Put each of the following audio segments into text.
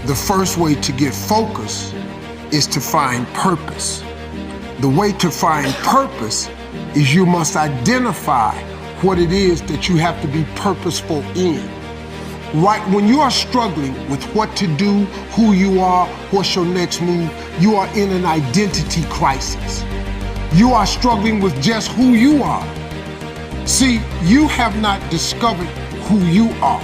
The first way to get focus is to find purpose. The way to find purpose is you must identify what it is that you have to be purposeful in. Right when you are struggling with what to do, who you are, what's your next move, you are in an identity crisis. You are struggling with just who you are. See, you have not discovered who you are.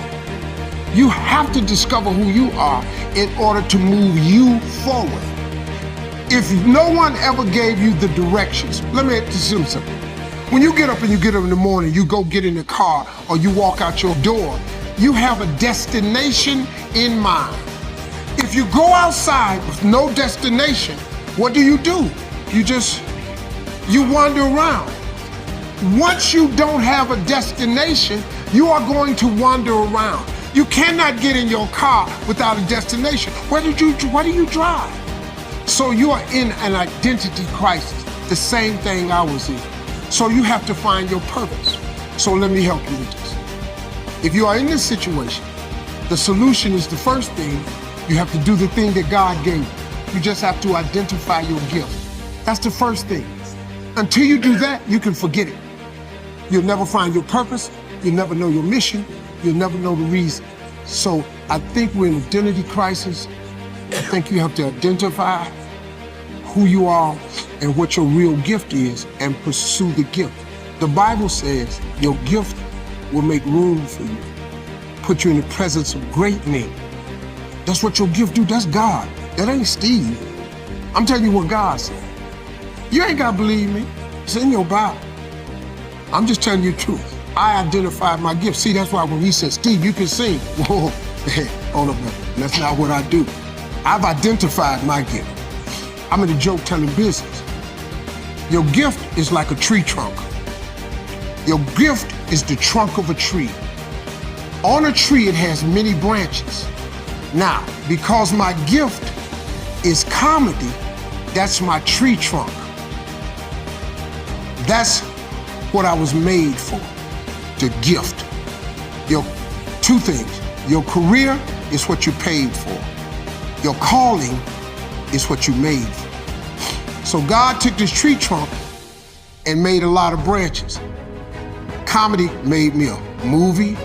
You have to discover who you are in order to move you forward. If no one ever gave you the directions, let me just do something. When you get up in the morning, you go get in the car or you walk out your door, you have a destination in mind. If you go outside with no destination, what do? You wander around. Once you don't have a destination, you are going to wander around. You cannot get in your car without a destination. Where do you drive? So you are in an identity crisis, the same thing I was in. So you have to find your purpose. So let me help you with this. If you are in this situation, the solution is the first thing. You have to do the thing that God gave you. You just have to identify your gift. That's the first thing. Until you do that, you can forget it. You'll never find your purpose. You'll never know your mission. You'll never know the reason. So I think we're in an identity crisis. I think you have to identify who you are and what your real gift is and pursue the gift. The Bible says your gift will make room for you, put you in the presence of great men. That's what your gift do. That's God. That ain't Steve. I'm telling you what God said. You ain't got to believe me. It's in your Bible. I'm just telling you the truth. I identified my gift. See, that's why when he said, Steve, you can sing. Whoa, hold up, man. That's not what I do. I've identified my gift. I'm in the joke-telling business. Your gift is like a tree trunk. Your gift is the trunk of a tree. On a tree, it has many branches. Now, because my gift is comedy, that's my tree trunk. That's what I was made for, the gift. Two things. Your career is what you paid for. Your calling is what you made for. So God took this tree trunk and made a lot of branches. Comedy made me a movie,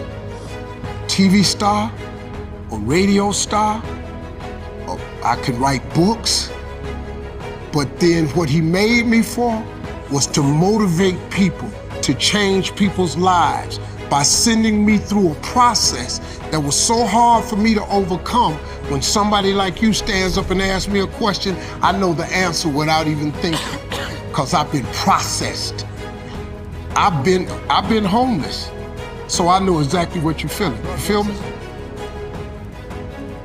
TV star, a radio star, or I could write books. But then what he made me for was to motivate people, to change people's lives by sending me through a process that was so hard for me to overcome. When somebody like you stands up and asks me a question, I know the answer without even thinking, because I've been processed. I've been homeless, so I know exactly what you're feeling. You feel me?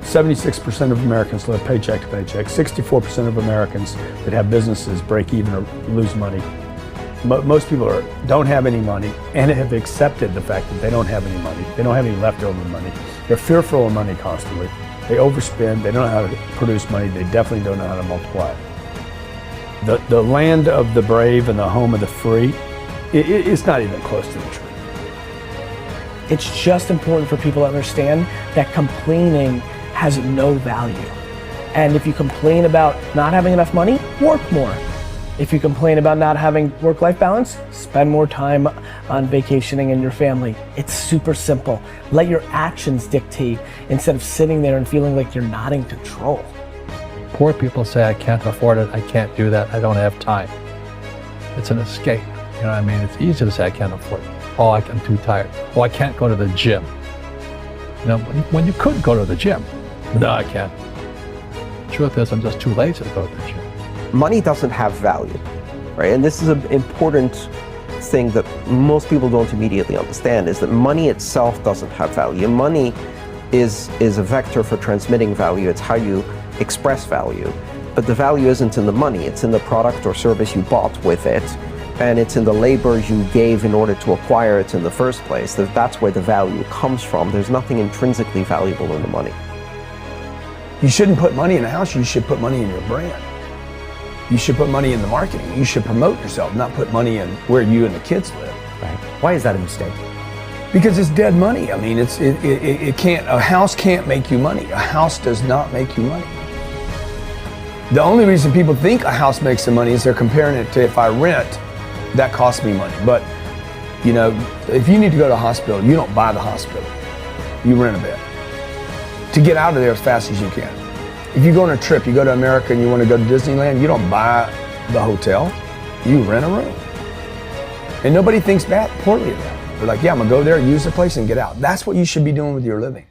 76% of Americans live paycheck to paycheck. 64% of Americans that have businesses break even or lose money. Most people don't have any money and have accepted the fact that they don't have any money. They don't have any leftover money. They're fearful of money constantly. They overspend. They don't know how to produce money. They definitely don't know how to multiply it. The land of the brave and the home of the free, it's not even close to the truth. It's just important for people to understand that complaining has no value. And if you complain about not having enough money, work more. If you complain about not having work-life balance, spend more time on vacationing and your family. It's super simple. Let your actions dictate instead of sitting there and feeling like you're not in control. Poor people say, I can't afford it, I can't do that, I don't have time. It's an escape, you know what I mean? It's easy to say I can't afford it. Oh, I'm too tired. Oh, I can't go to the gym. You know, when you could go to the gym. No, I can't. Truth is, I'm just too lazy to go to the gym. Money doesn't have value, right? And this is an important thing that most people don't immediately understand, is that money itself doesn't have value. Money is a vector for transmitting value. It's how you express value. But the value isn't in the money. It's in the product or service you bought with it. And it's in the labor you gave in order to acquire it in the first place. That's where the value comes from. There's nothing intrinsically valuable in the money. You shouldn't put money in a house. You should put money in your brand. You should put money in the marketing. You should promote yourself, not put money in where you and the kids live. Right. Why is that a mistake? Because it's dead money. I mean, it can't, a house can't make you money. A house does not make you money. The only reason people think a house makes them money is they're comparing it to if I rent, that costs me money. But, you know, if you need to go to a hospital, you don't buy the hospital. You rent a bed to get out of there as fast as you can. If you go on a trip, you go to America and you want to go to Disneyland, you don't buy the hotel, you rent a room. And nobody thinks poorly of that. They're like, yeah, I'm gonna go there, use the place, and get out. That's what you should be doing with your living.